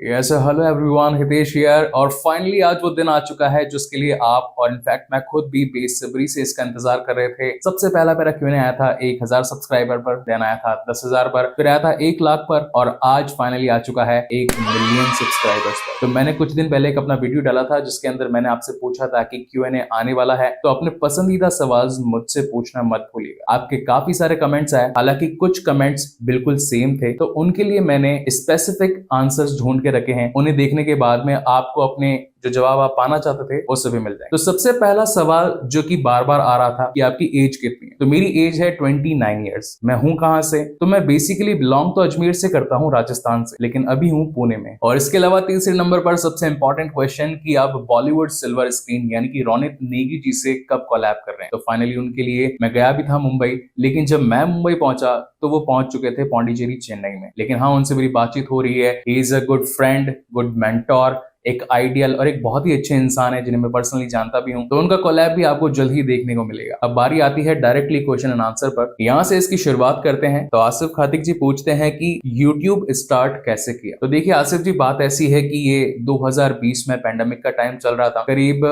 Yes hello everyone, Hitesh here. और finally आज वो दिन आ चुका है जिसके लिए आप और इनफैक्ट मैं खुद भी बेसब्री से इसका इंतजार कर रहे थे। सबसे पहला मेरा क्यों आया था 1000 सब्सक्राइबर पर, देन आया था 10,000 पर, फिर आया था 1 लाख पर, और आज फाइनली आ चुका है 1 मिलियन सब्सक्राइबर्स पर। तो मैंने कुछ दिन पहले एक अपना वीडियो डाला था जिसके अंदर मैंने आपसे पूछा था कि Q&A आने वाला है, तो अपने पसंदीदा सवाल मुझसे पूछना मत भूलिएगा। आपके काफी सारे कमेंट्स आए, हालांकि कुछ कमेंट्स बिल्कुल सेम थे, तो उनके लिए मैंने स्पेसिफिक आंसर्स ढूंढ के रखे हैं। उन्हें देखने के बाद में आपको अपने जो जवाब आप पाना चाहते थे वो सभी मिल जाए। तो सबसे पहला सवाल जो कि बार बार आ रहा था कि आपकी एज कितनी है, तो मेरी एज है 29 ईयर्स। मैं हूं कहां से, तो मैं बेसिकली बिलोंग तो अजमेर से करता हूं, राजस्थान से, लेकिन अभी हूं पुणे में। और इसके अलावा तीसरे नंबर पर सबसे इंपॉर्टेंट क्वेश्चन कि आप बॉलीवुड सिल्वर स्क्रीन यानी कि रोनित नेगी जी से कब कोलैब कर रहे हैं। तो फाइनली उनके लिए मैं गया भी था मुंबई, लेकिन जब मैं मुंबई पहुंचा तो वो पहुंच चुके थे पौंडीचेरी चेन्नई में। लेकिन हाँ, उनसे मेरी बातचीत हो रही है। He is a good friend, good mentor, एक आइडियल और एक बहुत ही अच्छे इंसान है जिन्हें मैं पर्सनली जानता भी हूं। तो उनका कोलैब भी आपको जल्द ही देखने को मिलेगा। अब बारी आती है डायरेक्टली क्वेश्चन एंड आंसर पर। यहां से इसकी शुरुआत करते हैं। तो आसिफ खातिक जी पूछते हैं कि यूट्यूब स्टार्ट कैसे किया। तो देखिए आसिफ जी, बात ऐसी है कि ये 2020 में पैंडेमिक का टाइम चल रहा था। करीब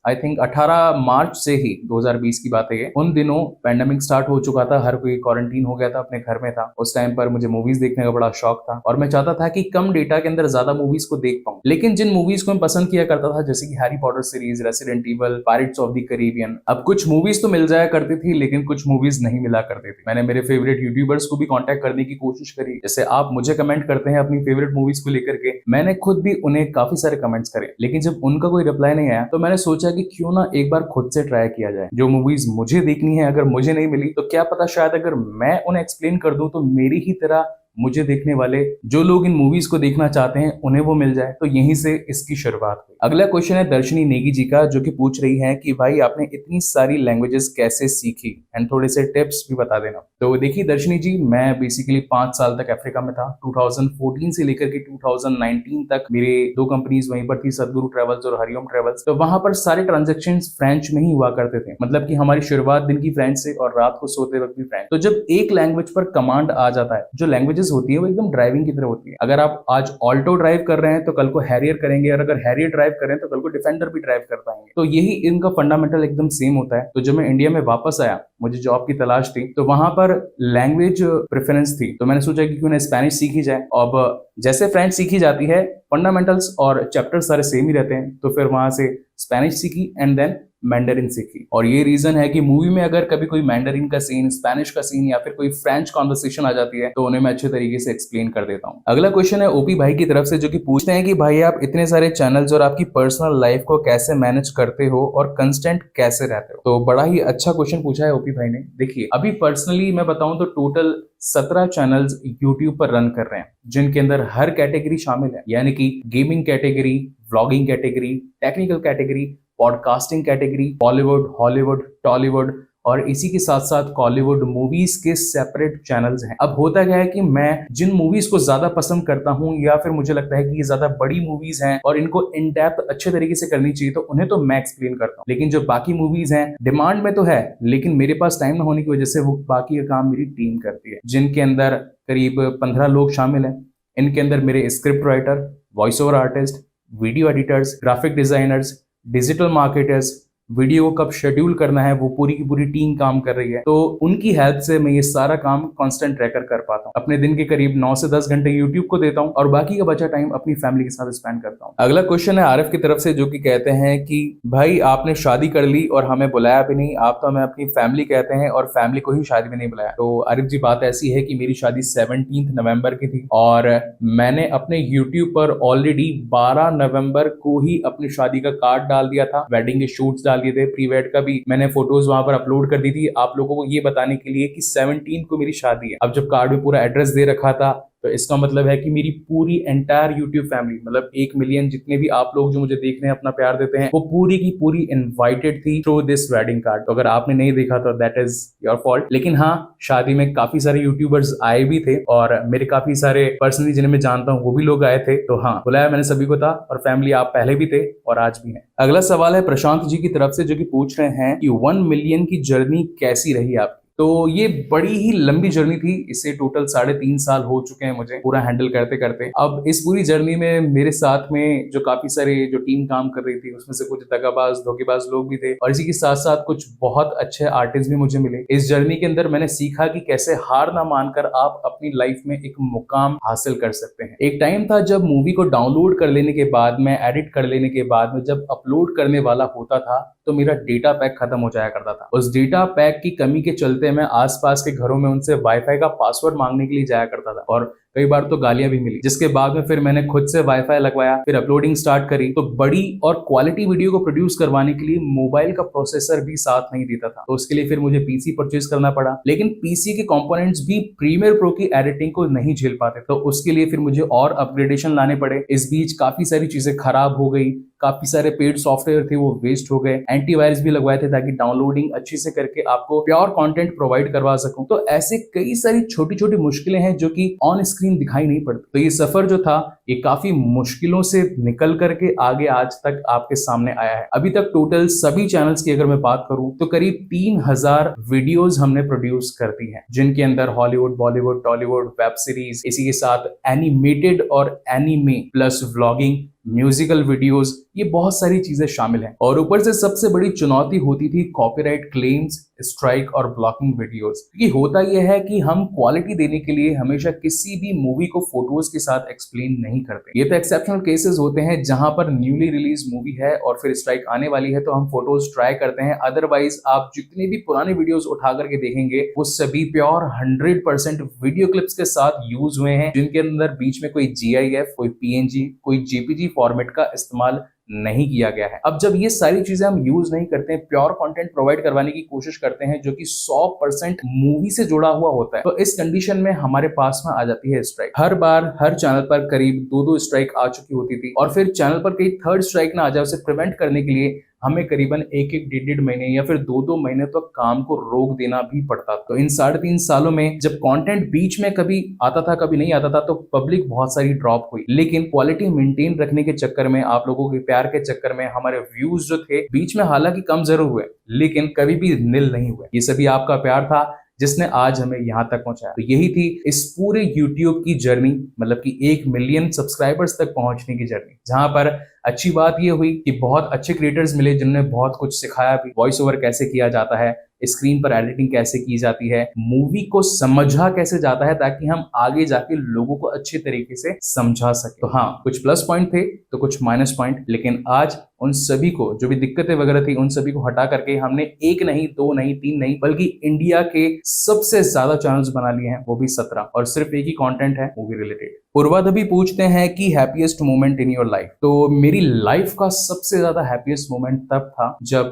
18 मार्च से ही 2020 की बात है ये। उन दिनों पैंडेमिक स्टार्ट हो चुका था, हर कोई क्वारंटीन हो गया था, अपने घर में था। उस टाइम पर मुझे मूवीज देखने का बड़ा शौक था और मैं चाहता था कि कम डेटा के अंदर ज्यादा मूवीज को देख पाऊं। लेकिन जिन मूवीज को मैं पसंद किया करता था, जैसे कि Harry Potter series, resident evil, pirates of the Caribbean, अब कुछ मूवीज तो मिल जाया करती थी लेकिन कुछ मूवीज नहीं मिला करती थी। मैंने मेरे फेवरेट यूट्यूबर्स को भी कांटेक्ट करने की कोशिश करी, जैसे आप मुझे कमेंट करते हैं अपनी फेवरेट मूवीज को लेकर के, मैंने खुद भी उन्हें काफी सारे कमेंट्स करे, लेकिन जब उनका कोई रिप्लाई नहीं आया तो मैंने सोचा कि क्यों ना एक बार खुद से ट्राई किया जाए। जो मूवीज मुझे देखनी है अगर मुझे नहीं मिली तो क्या पता शायद अगर मैं उन्हें एक्सप्लेन कर दूं तो मेरी ही तरह मुझे देखने वाले जो लोग इन मूवीज को देखना चाहते हैं उन्हें वो मिल जाए। तो यहीं से इसकी शुरुआत हुई। अगला क्वेश्चन है दर्शनी नेगी जी का, जो कि पूछ रही है कि भाई आपने इतनी सारी लैंग्वेजेस कैसे सीखी एंड थोड़े से टिप्स भी बता देना। तो देखिए दर्शनी जी, मैं बेसिकली 5 साल तक अफ्रीका में था। 2014 से लेकर के 2019 तक मेरे 2 कंपनीज वहीं पर थी, सदगुरु ट्रेवल्स और हरिओम ट्रेवल्स। तो वहां पर सारे ट्रांजेक्शन फ्रेंच में ही हुआ करते थे, मतलब कि हमारी शुरुआत दिन की फ्रेंच से और रात को सोते वक्त भी फ्रेंच। तो जब एक लैंग्वेज पर कमांड आ जाता है, जो लैंग्वेजेस होती है वो एकदम ड्राइविंग की तरह होती है। अगर आप आज ऑल्टो ड्राइव कर रहे हैं तो कल को हैरियर करेंगे, और अगर हैरियर ड्राइव कर रहे हैं तो कल को डिफेंडर भी ड्राइव कर पाएंगे। तो यही इनका फंडामेंटल एकदम सेम होता है। तो जब मैं इंडिया में वापस आया, मुझे जॉब की तलाश थी, तो वहां पर लैंग्वेज प्रेफरेंस थी, तो मैंने सोचा कि क्यों ना स्पेनिश सीखी जाए। अब जैसे फ्रेंच सीखी जाती है, फंडामेंटल्स और चैप्टर्स सारे सेम ही रहते हैं, तो फिर वहां से स्पेनिश सीखी एंड देन मैंडरिन सीखी। और ये रीजन है कि मूवी में अगर कभी कोई मैंडरिन का सीन, स्पेनिश का सीन या फिर कोई फ्रेंच कॉन्वर्सेशन आ जाती है तो उन्हें मैं अच्छे तरीके से एक्सप्लेन कर देता हूँ। अगला क्वेश्चन है ओपी भाई की तरफ से, जो कि पूछते हैं कि भाई आप इतने सारे चैनल्स और आपकी पर्सनल लाइफ को कैसे मैनेज करते हो और कंस्टेंट कैसे रहते हो। तो बड़ा ही अच्छा क्वेश्चन पूछा है ओपी भाई ने। देखिए अभी पर्सनली मैं बताऊं तो टोटल 17 चैनल्स यूट्यूब पर रन कर रहे हैं, जिनके अंदर हर कैटेगरी शामिल है, यानी कि gaming category, vlogging category, technical category, podcasting category, Bollywood, Hollywood, Tollywood और इसी के साथ साथ कॉलीवुड मूवीज के सेपरेट चैनल्स हैं। अब होता क्या है कि मैं जिन मूवीज को ज्यादा पसंद करता हूं या फिर मुझे लगता है कि ये ज्यादा बड़ी मूवीज हैं और इनको इन डेप्थ अच्छे तरीके से करनी चाहिए, तो उन्हें तो मैं एक्सप्लेन करता हूं। लेकिन जो बाकी मूवीज हैं, डिमांड में तो है लेकिन मेरे पास टाइम ना होने की वजह से वो बाकी का काम मेरी टीम करती है, जिनके अंदर करीब 15 लोग शामिल हैं। इनके अंदर मेरे script writer, voice over artist, video editors, graphic designers, digital marketers, video को कब शेड्यूल करना है वो पूरी की पूरी टीम काम कर रही है। तो उनकी हेल्प से मैं ये सारा काम कांस्टेंट रहकर कर पाता हूँ। अपने दिन के करीब 9 से 10 घंटे यूट्यूब को देता हूँ और बाकी का बचा टाइम अपनी फैमिली के साथ स्पेंड करता हूँ। अगला क्वेश्चन है आरिफ की तरफ से, जो कि कहते हैं कि भाई आपने शादी कर ली और हमें बुलाया भी नहीं, आप तो हमें अपनी फैमिली कहते हैं और फैमिली को ही शादी में नहीं बुलाया। तो आरिफ जी, बात ऐसी है कि मेरी शादी 17 नवंबर की थी और मैंने अपने यूट्यूब पर ऑलरेडी 12 नवंबर को ही अपनी शादी का कार्ड डाल दिया था, वेडिंग के शूट्स डाल दिए थे, प्री वेड का भी मैंने फोटोज वहां पर अपलोड कर दी थी आप लोगों को ये बताने के लिए कि 17 को मेरी शादी है। अब जब कार्ड में पूरा एड्रेस दे रखा था तो इसका मतलब है कि मेरी पूरी एंटायर यूट्यूब फैमिली, मतलब 1 मिलियन जितने भी आप लोग जो मुझे देख रहे हैं, अपना प्यार देते हैं, वो पूरी की पूरी इनवाइटेड थी थ्रू दिस वेडिंग कार्ड। तो अगर आपने नहीं देखा तो दैट इज योर फॉल्ट। लेकिन हाँ, शादी में काफी सारे यूट्यूबर्स आए भी थे और मेरे काफी सारे पर्सनली जिन्हें मैं जानता हूँ वो भी लोग आए थे। तो हाँ, बुलाया मैंने सभी को था और फैमिली आप पहले भी थे और आज भी है। अगला सवाल है प्रशांत जी की तरफ से, जो कि पूछ रहे हैं कि 1 मिलियन की जर्नी कैसी रही आपकी। तो ये बड़ी ही लंबी जर्नी थी, इसे टोटल 3.5 साल हो चुके हैं मुझे पूरा हैंडल करते करते। अब इस पूरी जर्नी में मेरे साथ में जो काफी सारे जो टीम काम कर रही थी उसमें से कुछ दगाबाज धोखेबाज लोग भी थे, और इसी के साथ साथ कुछ बहुत अच्छे आर्टिस्ट भी मुझे मिले। इस जर्नी के अंदर मैंने सीखा कि कैसे हार ना मानकर आप अपनी लाइफ में एक मुकाम हासिल कर सकते हैं। एक टाइम था जब मूवी को डाउनलोड कर लेने के बाद में, एडिट कर लेने के बाद में जब अपलोड करने वाला होता था तो मेरा डेटा पैक खत्म हो जाया करता था। उस डेटा पैक की कमी के चलते मैं आसपास के घरों में उनसे वाईफाई का पासवर्ड मांगने के लिए जाया करता था, और कई बार तो गालियां भी मिली। जिसके बाद में फिर मैंने खुद से वाईफाई लगवाया, फिर अपलोडिंग स्टार्ट करी। तो बड़ी और क्वालिटी वीडियो को प्रोड्यूस करवाने के लिए मोबाइल का प्रोसेसर भी साथ नहीं देता था, तो उसके लिए फिर मुझे पीसी परचेज करना पड़ा। लेकिन पीसी के कंपोनेंट्स भी प्रीमियर प्रो की एडिटिंग को नहीं झेल पाते, तो उसके लिए फिर मुझे और अपग्रेडेशन लाने पड़े। इस बीच काफी सारी चीजें खराब हो गई, काफी सारे पेड सॉफ्टवेयर थे वो वेस्ट हो गए, एंटीवायरस भी लगवाए थे ताकि डाउनलोडिंग अच्छे से करके आपको प्योर कंटेंट प्रोवाइड करवा सकूं। तो ऐसे कई सारी छोटी छोटी मुश्किलें हैं जो कि ऑन स्क्रीन दिखाई नहीं पड़ती। तो ये सफर जो था ये काफी मुश्किलों से निकल करके आगे आज तक आपके सामने आया है। अभी तक टोटल सभी चैनल्स की अगर मैं बात करूं तो करीब 3000 वीडियोस हमने प्रोड्यूस कर दी हैं, जिनके अंदर Hollywood, Bollywood, Tollywood, web series, इसी के साथ एनिमेटेड और anime plus vlogging, musical videos, ये बहुत सारी चीजें शामिल हैं। और ऊपर से सबसे बड़ी चुनौती होती थी कॉपीराइट क्लेम्स, स्ट्राइक और ब्लॉकिंग वीडियोस। क्योंकि होता यह है कि हम क्वालिटी देने के लिए हमेशा किसी भी मूवी को फोटोज के साथ एक्सप्लेन नहीं करते। ये तो एक्सेप्शनल केसेस होते हैं जहां पर न्यूली रिलीज मूवी है और फिर स्ट्राइक आने वाली है तो हम फोटोज ट्राई करते हैं। अदरवाइज आप जितने भी पुराने वीडियोस उठा करके देखेंगे वो सभी प्योर 100% वीडियो क्लिप्स के साथ यूज हुए हैं, जिनके अंदर बीच में कोई GIF, कोई PNG, कोई JPG फॉर्मेट का इस्तेमाल नहीं किया गया है। अब जब ये सारी चीजें हम यूज नहीं करते हैं, प्योर कंटेंट प्रोवाइड करवाने की कोशिश करते हैं जो कि 100% मूवी से जुड़ा हुआ होता है, तो इस कंडीशन में हमारे पास में आ जाती है स्ट्राइक। हर बार हर चैनल पर करीब 2 स्ट्राइक आ चुकी होती थी, और फिर चैनल पर कहीं थर्ड स्ट्राइक ना आ जाए उसे प्रिवेंट करने के लिए हमें करीबन 1-1, 1.5 महीने या फिर 2-2 महीने तक काम को रोक देना भी पड़ता। तो इन 3.5 सालों में जब कंटेंट बीच में कभी आता था कभी नहीं आता था तो पब्लिक बहुत सारी ड्रॉप हुई, लेकिन क्वालिटी मेंटेन रखने के चक्कर में, आप लोगों के प्यार के चक्कर में हमारे व्यूज जो थे बीच में हालांकि कम जरूर हुए लेकिन कभी भी निल नहीं हुए। ये सभी आपका प्यार था जिसने आज हमें यहां तक पहुंचाया। तो यही थी इस पूरे YouTube की जर्नी, मतलब कि 1 मिलियन सब्सक्राइबर्स तक पहुंचने की जर्नी, जहां पर अच्छी बात यह हुई कि बहुत अच्छे क्रिएटर्स मिले जिन्होंने बहुत कुछ सिखाया भी। वॉइस ओवर कैसे किया जाता है, स्क्रीन पर एडिटिंग कैसे की जाती है, मूवी को समझा कैसे जाता है ताकि हम आगे जाके लोगों को अच्छे तरीके से समझा सके। तो हाँ, कुछ प्लस पॉइंट थे तो कुछ माइनस पॉइंट, लेकिन आज उन सभी को, जो भी दिक्कतें वगैरह थी, उन सभी को हटा करके हमने 1 नहीं, 2 नहीं, 3 नहीं, बल्कि इंडिया के सबसे ज्यादा चैनल्स बना लिए हैं, वो भी 17, और सिर्फ एक ही कंटेंट है मूवी रिलेटेड। पूर्वाधवी पूछते हैं कि happiest moment in your life. तो मेरी लाइफ का सबसे ज्यादा हैप्पीएस्ट मोमेंट तब था जब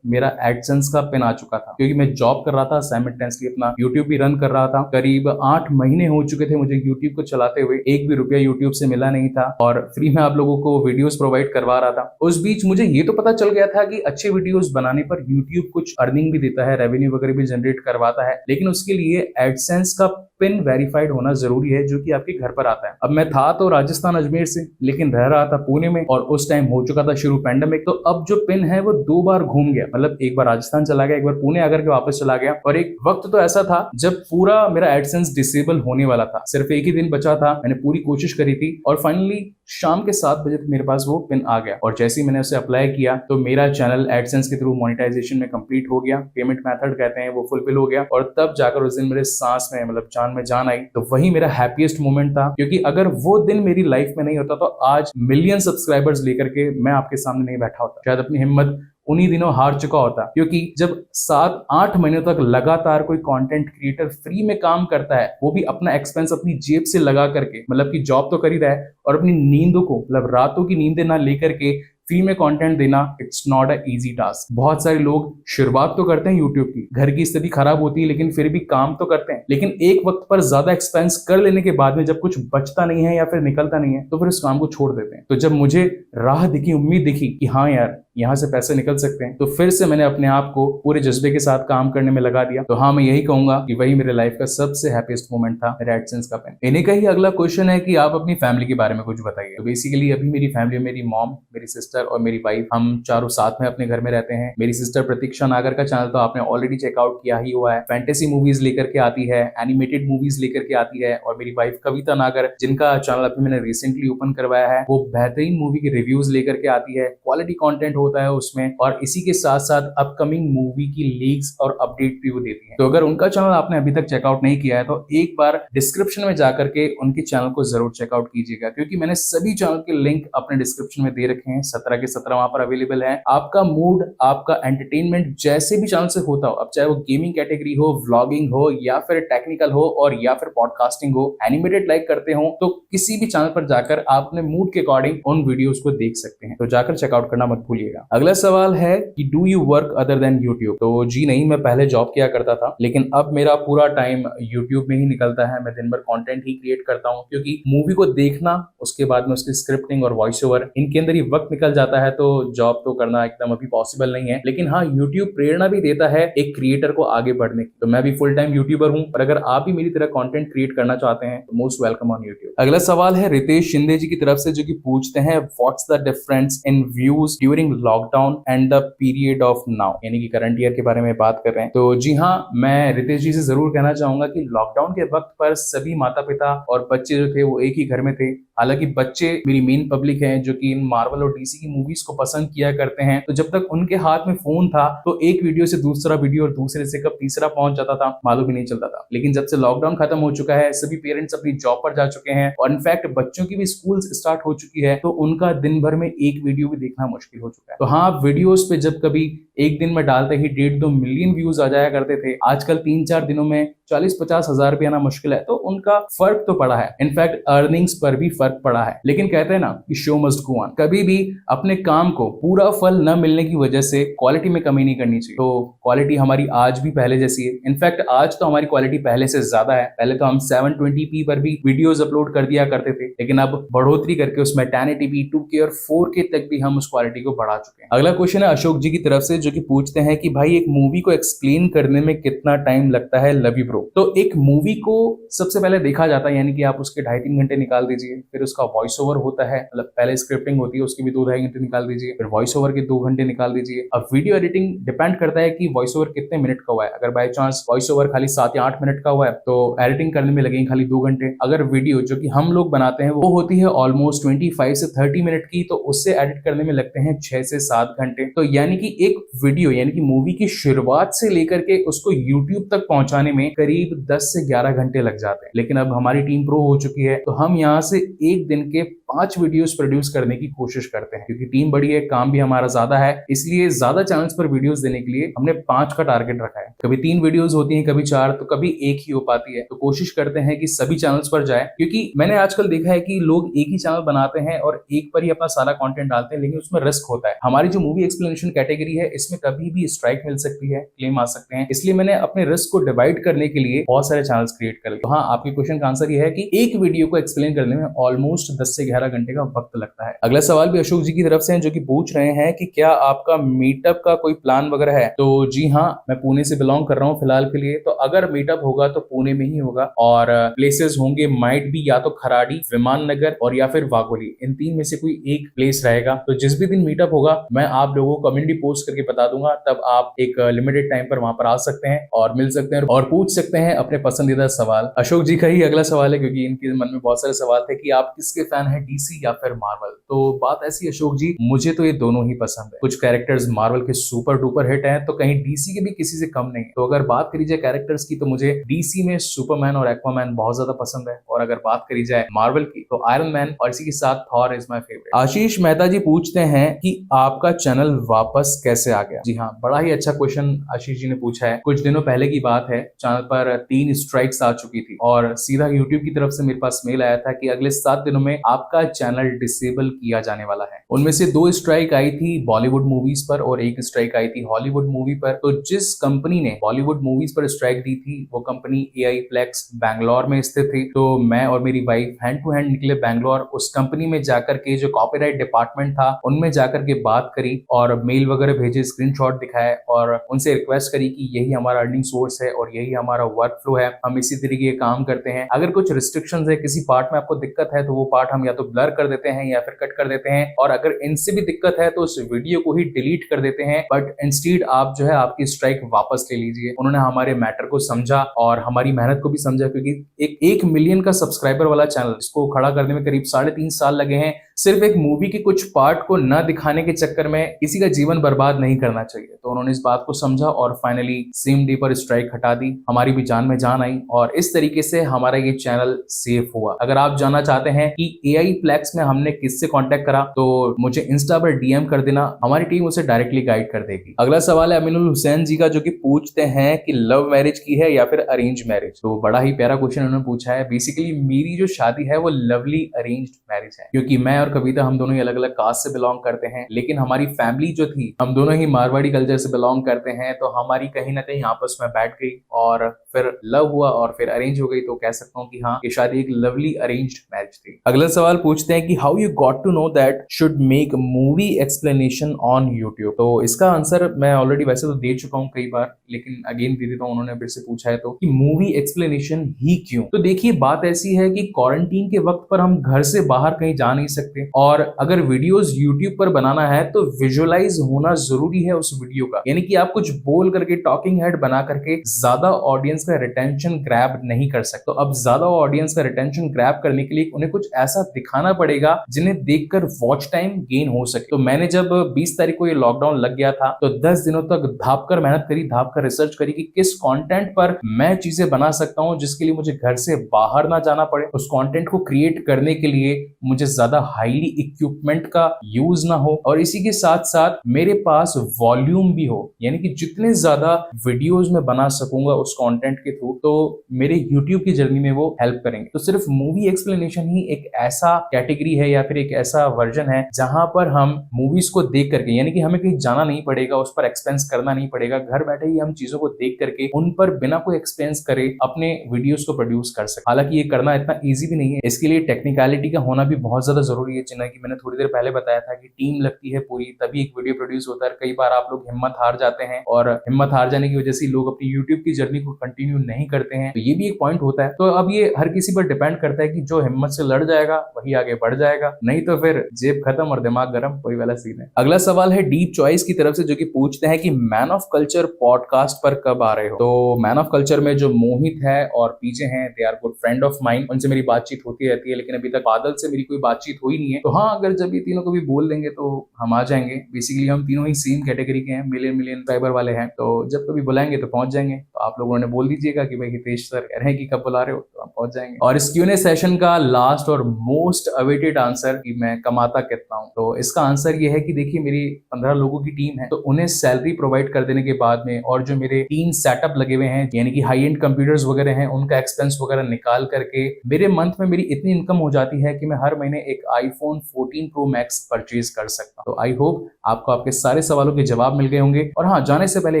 मेरा एडसेंस का पिन आ चुका था, क्योंकि मैं जॉब कर रहा था, साइमल्टेनियसली अपना यूट्यूब भी रन कर रहा था। करीब 8 महीने हो चुके थे मुझे यूट्यूब को चलाते हुए, 1 भी रुपया यूट्यूब से मिला नहीं था, और फ्री में आप लोगों को वीडियोस प्रोवाइड करवा रहा था। उस बीच मुझे ये तो पता चल गया था कि अच्छे वीडियोस बनाने पर यूट्यूब कुछ अर्निंग भी देता है, रेवेन्यू वगैरह भी जनरेट करवाता है, लेकिन उसके लिए एडसेंस का पिन वेरीफाइड होना जरूरी है जो कि आपके घर पर आता है। अब मैं था तो राजस्थान अजमेर से, लेकिन रह रहा था पुणे में, और उस टाइम हो चुका था शुरू पैंडेमिक। तो अब जो पिन है वो 2 बार घूम गया, मतलब एक बार राजस्थान चला गया, एक बार पुणे आकर के वापस चला गया। और एक वक्त तो ऐसा था जब पूरा मेरा एडसेंस डिसेबल होने वाला था, सिर्फ 1 ही दिन बचा था, मैंने पूरी कोशिश करी थी, और फाइनली शाम के 7 बजे तक मेरे पास वो पिन आ गया। और जैसे ही मैंने उसे अप्लाई किया तो मेरा चैनल एडसेंस के थ्रू मोनेटाइजेशन में कंप्लीट हो गया, पेमेंट मेथड कहते हैं वो फुलफिल हो गया, और तब जाकर उस दिन मेरे सांस में, मतलब जान में जान आई। तो वही मेरा हैप्पीएस्ट मोमेंट था, क्योंकि अगर वो दिन मेरी लाइफ में नहीं होता तो आज मिलियन सब्सक्राइबर्स लेकर के मैं आपके सामने नहीं बैठा होता, शायद अपनी हिम्मत उन्हीं दिनों हार चुका होता। क्योंकि जब 7-8 महीनों तक लगातार कोई कंटेंट क्रिएटर फ्री में काम करता है, वो भी अपना एक्सपेंस अपनी जेब से लगा करके, मतलब कि जॉब तो कर ही रहा है, और अपनी नींदों को, मतलब रातों की नींदें ना लेकर के फ्री में कंटेंट देना, it's not a easy task. बहुत सारे लोग शुरुआत तो करते हैं यूट्यूब की, घर की स्थिति खराब होती है लेकिन फिर भी काम तो करते हैं, लेकिन एक वक्त पर ज्यादा एक्सपेंस कर लेने के बाद में जब कुछ बचता नहीं है या फिर निकलता नहीं है तो फिर उस काम को छोड़ देते हैं। तो जब मुझे राह दिखी, उम्मीद दिखी कि हाँ यार यहाँ से पैसे निकल सकते हैं। तो फिर से मैंने अपने आप को पूरे जज्बे के साथ काम करने में लगा दिया। तो हाँ, मैं यही कहूंगा कि वही मेरे लाइफ का सबसे हैप्पीएस्ट मोमेंट था, मेरा एडसेंस का पेन। इन्हीं का ही अगला क्वेश्चन है कि आप अपनी फैमिली के बारे में कुछ बताइए। तो बेसिकली अभी मेरी फैमिली, मेरी मॉम, मेरी सिस्टर और मेरी वाइफ, हम चारों साथ में अपने घर में रहते हैं। मेरी सिस्टर प्रतीक्षा नागर का चैनल तो आपने ऑलरेडी चेकआउट किया ही हुआ है। फैंटेसी मूवीज लेकर के आती है, एनिमेटेड मूवीज लेकर के आती है। और मेरी वाइफ कविता नागर, जिनका चैनल अभी मैंने रिसेंटली ओपन करवाया है, वो बेहतरीन मूवी के रिव्यूज लेकर के आती है। क्वालिटी कंटेंट होता है उसमें, और इसी के साथ साथ अपकमिंग मूवी की लीक्स और अपडेट भी वो देती है। तो अगर उनका चैनल आपने अभी तक चेकआउट नहीं किया है तो एक बार डिस्क्रिप्शन में जाकर के उनके चैनल को जरूर चेकआउट कीजिएगा, क्योंकि मैंने सभी चैनल के लिंक अपने डिस्क्रिप्शन में दे रखे हैं। 17 के 17 वहां पर अवेलेबल है। आपका मूड, आपका एंटरटेनमेंट जैसे भी चैनल से होता हो, अब चाहे वो गेमिंग कैटेगरी हो, व्लॉगिंग हो, या फिर टेक्निकल हो, और या फिर पॉडकास्टिंग हो, एनिमेटेड लाइक करते हो, तो किसी भी चैनल पर जाकर आप अपने मूड के अकॉर्डिंग उन वीडियोस को देख सकते हैं। तो जाकर चेकआउट करना मत भूलिएगा। अगला सवाल है कि do you work other than YouTube? तो जी नहीं, मैं पहले जॉब किया करता था, लेकिन अब मेरा पूरा टाइम यूट्यूब में ही निकलता है। मैं दिन भर कंटेंट ही क्रिएट करता हूं, क्योंकि मूवी को देखना, उसके बाद में उसकी स्क्रिप्टिंग और वॉइस ओवर, इनके अंदर ही वक्त निकल जाता है। तो जॉब तो करना एकदम अभी पॉसिबल नहीं है, लेकिन हाँ, यूट्यूब प्रेरणा भी देता है एक क्रिएटर को आगे बढ़ने की। तो मैं भी फुल टाइम यूट्यूबर हूं, और अगर आप भी मेरी तरह कंटेंट क्रिएट करना चाहते हैं तो मोस्ट वेलकम ऑन यूट्यूब। अगला सवाल है रितेश शिंदे जी की तरफ से, जो कि पूछते हैं what's the difference in views during lockdown and the period of now, यानी कि करंट ईयर के बारे में बात कर रहे हैं। तो जी हाँ, मैं रितेश जी से जरूर कहना चाहूंगा कि लॉकडाउन के वक्त पर सभी माता पिता और बच्चे जो थे वो एक ही घर में थे। हालांकि बच्चे मेरी मेन पब्लिक है, जो कि इन मार्वल और डीसी की मूवीज को पसंद किया करते हैं। तो जब तक उनके हाथ में फोन था तो एक वीडियो से दूसरा वीडियो और दूसरे से कब तीसरा पहुंच जाता था मालूम भी नहीं चलता था। लेकिन जब से लॉकडाउन खत्म हो चुका है, सभी पेरेंट्स अपनी जॉब पर जा चुके हैं, और इनफैक्ट बच्चों की भी स्कूल स्टार्ट हो चुकी है, तो उनका दिन भर में एक वीडियो भी देखना मुश्किल हो चुका है। तो हाँ, वीडियोस पे जब कभी एक दिन में डालते ही 1.5-2 मिलियन व्यूज आ जाया करते थे, आजकल 3-4 दिनों में 40-50 हजार रुपया आना मुश्किल है। तो उनका फर्क तो पड़ा है, इनफैक्ट अर्निंग्स पर भी फर्क पड़ा है। लेकिन कहते हैं ना कि शो मस्ट गो ऑन। कभी भी अपने काम को पूरा फल न मिलने की वजह से क्वालिटी में कमी नहीं करनी चाहिए। तो क्वालिटी हमारी आज भी पहले जैसी है, इनफैक्ट आज तो हमारी क्वालिटी पहले से ज्यादा है। पहले तो हम 720p पर भी वीडियोस अपलोड कर दिया करते थे, लेकिन अब बढ़ोतरी करके उसमें 1080p, 2K और 4K तक भी हम उस क्वालिटी को बढ़ा चुके हैं। अगला क्वेश्चन है अशोक जी की तरफ से, जो कि पूछते हैं कि भाई एक मूवी को एक्सप्लेन करने में कितना टाइम लगता है, लव यू ब्रो। तो एक मूवी को सबसे पहले देखा जाता है, यानी कि आप उसके 2.5-3 घंटे निकाल दीजिए। फिर उसका वॉइस ओवर होता है, मतलब पहले स्क्रिप्टिंग होती है, उसके भी 2-2.5 घंटे निकाल दीजिए। फिर वॉइस ओवर के 2 घंटे निकाल दीजिए। अब वीडियो एडिटिंग डिपेंड करता है कि वॉइस ओवर कितने मिनट का हुआ है। अगर बाय चांस वॉइस ओवर खाली 7 या 8 मिनट का हुआ है तो एडिटिंग करने में लगेंगे खाली 2 घंटे। अगर वीडियो जो कि हम लोग बनाते हैं वो होती है ऑलमोस्ट 25 से 30 मिनट की, तो उससे एडिट करने में लगते हैं 6 से 7 घंटे। तो यानी कि एक वीडियो, यानी कि मूवी की शुरुआत से लेकर के उसको यूट्यूब तक पहुंचाने में करीब 10 से 11 घंटे लग जाते हैं। लेकिन अब हमारी टीम प्रो हो चुकी है, तो हम यहाँ से एक दिन के 5 वीडियोस प्रोड्यूस करने की कोशिश करते हैं, क्योंकि टीम बड़ी है, काम भी हमारा ज्यादा है, इसलिए ज्यादा चैनल्स पर वीडियोस देने के लिए हमने 5 का टारगेट रखा है। कभी 3 वीडियोस होती हैं, कभी 4, तो कभी 1 ही हो पाती है। तो कोशिश करते हैं कि सभी चैनल्स पर जाए, क्योंकि मैंने आजकल देखा है कि लोग एक ही चैनल बनाते हैं और एक पर ही अपना सारा कंटेंट डालते हैं, लेकिन उसमें रिस्क होता है। हमारी जो मूवी एक्सप्लेनेशन कैटेगरी है, इसमें कभी भी स्ट्राइक मिल सकती है, क्लेम आ सकते हैं, इसलिए मैंने अपने रिस्क को डिवाइड करने के लिए बहुत सारे चैनल्स क्रिएट कर लिए। तो हाँ, आपके क्वेश्चन का आंसर ये है कि एक वीडियो को एक्सप्लेन करने में ऑलमोस्ट 10 से 11 घंटे का वक्त लगता है। अगला सवाल भी अशोक जी की तरफ से है, जो कि पूछ रहे हैं कि क्या आपका मीटअप का कोई प्लान वगैरह है? तो जी हाँ, मैं पुणे से बिलोंग कर रहा हूँ फिलहाल के लिए, तो अगर मीटअप होगा तो पुणे में ही होगा, और प्लेसेस होंगे माइट भी या तो खराड़ी, विमान नगर और या फिर वाघोली, इन 3 में से कोई एक प्लेस रहेगा। तो जिस भी दिन मीटअप होगा मैं आप लोगों को कम्युनिटी पोस्ट करके बता दूंगा, तब आप एक लिमिटेड टाइम पर वहां पर आ सकते हैं और मिल सकते हैं और पूछ सकते हैं अपने पसंदीदा सवाल। अशोक जी का ही अगला सवाल है, क्योंकि इनके मन में बहुत सारे सवाल थे कि आप किसके फैन हैं, डीसी या फिर मार्वल। तो बात ऐसी अशोक जी, मुझे तो ये दोनों ही पसंद है। कुछ कैरेक्टर्स मार्वल के सुपर डुपर हिट हैं, तो कहीं डीसी के भी किसी से कम नहीं। तो अगर बात करी जाए कैरेक्टर्स की, तो मुझे डीसी में सुपरमैन और एक्वामैन बहुत ज्यादा पसंद है, और अगर बात करी जाए मार्वल की तो आयरन मैन, और इसी के साथ थॉर इज माय फेवरेट। आशीष मेहता जी पूछते हैं कि आपका चैनल वापस कैसे आ गया? जी हाँ, बड़ा ही अच्छा क्वेश्चन आशीष जी ने पूछा है। कुछ दिनों पहले की बात है, चैनल पर 3 स्ट्राइक्स आ चुकी थी, और सीधा यूट्यूब की तरफ से मेरे पास मेल आया था कि अगले 7 दिनों में आपका चैनल डिसेबल किया जाने वाला है। उनमें से 2 स्ट्राइक आई थी बॉलीवुड मूवीज पर और 1 स्ट्राइक आई थी हॉलीवुड मूवी पर। तो जिस कंपनी ने बॉलीवुड मूवीज पर स्ट्राइक दी थी वो कंपनी एआई प्लेक्स बैंगलोर में स्थित थी। तो मैं और मेरी वाइफ हैंड टू हैंड निकले बैंगलोर, उस कंपनी में जाकर के जो कॉपीराइट डिपार्टमेंट था उनमें जाकर के बात करी और मेल वगैरह भेजे, स्क्रीनशॉट दिखाए और उनसे रिक्वेस्ट करी कि यही हमारा अर्निंग सोर्स है और यही हमारा वर्क फ्लो है, हम इसी तरीके के काम करते हैं। अगर कुछ रिस्ट्रिक्शंस है, किसी पार्ट में आपको दिक्कत है तो वो पार्ट हम या तो ब्लर कर देते हैं या फिर कट कर देते हैं, और अगर इनसे भी दिक्कत है तो उस वीडियो को ही डिलीट कर देते हैं, बट इंस्टीड आप जो है आपकी स्ट्राइक वापस ले लीजिए। उन्होंने हमारे मैटर को समझा और हमारी मेहनत को भी समझा, क्योंकि एक मिलियन का सब्सक्राइबर वाला चैनल, इसको खड़ा करने में करीब 3.5 साल लगे हैं। सिर्फ एक मूवी के कुछ पार्ट को न दिखाने के चक्कर में किसी का जीवन बर्बाद नहीं करना चाहिए। तो उन्होंने इस बात को समझा और फाइनली सेम डे पर स्ट्राइक हटा दी। हमारी भी जान में जान आई और इस तरीके से हमारा ये चैनल सेफ हुआ। अगर आप जानना चाहते हैं कि एआई प्लेक्स में हमने किससे कांटेक्ट करा तो मुझे इंस्टा पर डीएम कर देना, हमारी टीम उसे डायरेक्टली गाइड कर देगी। अगला सवाल है अमीनुल हुसैन जी का, जो कि पूछते हैं कि लव मैरिज की है या फिर अरेंज मैरिज। तो बड़ा ही प्यारा क्वेश्चन उन्होंने पूछा है। बेसिकली मेरी जो शादी है वो लवली अरेंज्ड मैरिज है, क्योंकि मैं और कविता हम दोनों ही अलग अलग कास्ट से बिलोंग करते हैं, लेकिन हमारी फैमिली जो थी हम दोनों ही मारवाड़ी कल्चर से बिलोंग करते हैं। तो हमारी कहीं ना कहीं आपस में बैठ गई और फिर लव हुआ और फिर अरेंज हो गई। तो कह सकता हूँ कि हाँ, ये शादी एक लवली अरेंज्ड मैरिज थी। अगला सवाल पूछते हैं कि how you got to know that should make movie explanation on YouTube. तो इसका आंसर मैं ऑलरेडी वैसे तो दे चुका हूँ कई बार, लेकिन अगेन दे देता हूँ, उन्होंने फिर से पूछा है तो कि मूवी एक्सप्लेनेशन ही क्यों। तो देखिए बात ऐसी है कि क्वारंटीन के वक्त पर हम घर से बाहर कहीं जा नहीं सकते और अगर वीडियोस यूट्यूब पर बनाना है तो विजुअलाइज होना जरूरी है उस वीडियो का। यानी कि आप कुछ बोल करके टॉकिंग हेड बना करके ज्यादा ऑडियंस का रिटेंशन ग्रैब नहीं कर सकते। तो अब ज्यादा ऑडियंस का रिटेंशन ग्रैब करने के लिए उन्हें कुछ ऐसा दिखाना पड़ेगा जिन्हें देखकर वॉच टाइम गेन हो सके। तो मैंने जब 20 तारीख को ये लॉकडाउन लग गया था तो 10 दिनों तक धाप कर मेहनत करी, धाप कर रिसर्च करी कि किस कंटेंट पर मैं चीजें बना सकता हूं जिसके लिए मुझे घर से बाहर ना जाना पड़े। उस कंटेंट को क्रिएट करने के लिए मुझे ज्यादा हाईली इक्विपमेंट का यूज ना हो और इसी के साथ साथ मेरे पास वॉल्यूम भी हो, यानी कि जितने ज्यादा वीडियोस में बना सकूंगा उस कंटेंट के थ्रू तो मेरे यूट्यूब की जर्नी में वो हेल्प करेंगे। तो सिर्फ मूवी एक्सप्लेनेशन ही एक ऐसा कैटेगरी है या फिर एक ऐसा वर्जन है जहां पर हम मूवीज को देख करके, यानी कि हमें कहीं जाना नहीं पड़ेगा, उस पर एक्सपेंस करना नहीं पड़ेगा, घर बैठे ही हम चीजों को देख करके उन पर बिना कोई एक्सपेंस करे अपने वीडियोस को प्रोड्यूस कर सकते। हालांकि ये करना इतना ईजी भी नहीं है, इसके लिए टेक्निकलिटी का होना भी बहुत ज्यादा जरूरी है। जिन्हें कि मैंने थोड़ी देर पहले बताया था कि टीम लगती है पूरी, तभी एक वीडियो प्रोड्यूस होता है। कई बार आप लोग हिम्मत हार जाते हैं और हिम्मत हार जाने की वजह से लोग अपनी यूट्यूब की जर्नी को कंटिन्यू नहीं करते हैं, तो ये भी एक पॉइंट होता है। तो अब ये हर किसी पर डिपेंड करता है कि जो हिम्मत से लड़ जाएगा वही आगे बढ़ जाएगा, नहीं तो फिर जेब खत्म और दिमाग गर्म, वही वाला सीन है। अगला सवाल है डीप चॉइस की तरफ से, जो कि पूछते हैं कि मैन ऑफ कल्चर पॉडकास्ट पर कब आ रहे हो। तो मैन ऑफ कल्चर में जो मोहित है और पीजे हैं, they are good friend of mine, उनसे मेरी बातचीत होती रहती है, लेकिन अभी तक बादल से मेरी कोई बातचीत हुई नहीं है। तो हाँ, अगर जब ये तीनों को भी बोल देंगे तो हम आ जाएंगे। बेसिकली हम तीनों ही सेम कैटेगरी के हैं, मिलियन फाइबर वाले हैं, तो जब कभी बुलाएंगे तो पहुंच जाएंगे। तो आप लोगों ने बोल दीजिएगा कि भाई हितेश सर कह रहे हैं कि कब बुला रहे हो, तो हम पहुंच जाएंगे। और इस Q&A सेशन का लास्ट और मोस्ट अवेटेड आंसर कि मैं कमाता कितना हूं, तो इसका आंसर ये है कि देखिए मेरी 15 लोगों की टीम है, तो उन्हें सैलरी प्रोवाइड कर देने के बाद में और जो मेरे 3 सेटअप लगे हुए हैं, यानी कि हाई एंड कंप्यूटर्स वगैरह हैं, उनका एक्सपेंस वगैरह निकाल करके मेरे मंथ में मेरी इतनी इनकम हो जाती है कि मैं हर महीने एक iPhone 14 Pro Max परचेज कर सकता हूं। तो आई होप आपको आपके सारे सवालों के जवाब मिल गए होंगे। और हाँ, जाने से पहले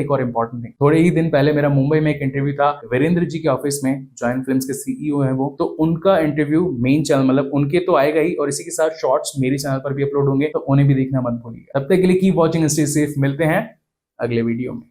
एक और इंपॉर्टेंट थिंग, थोड़े ही दिन पहले मेरा मुंबई में एक इंटरव्यू था वीरेंद्र जी के ऑफिस में, जॉइंट फिल्म्स के सीईओ हैं वो, तो उनका इंटरव्यू मेन चैनल, मतलब उनके तो आएगा ही और इसी के साथ शॉर्ट्स मेरे चैनल पर भी अपलोड होंगे, तो उन्हें भी देखना मत भूलिए। तब तक के लिए कीप वॉचिंग, स्टे सेफ, मिलते हैं अगले वीडियो में।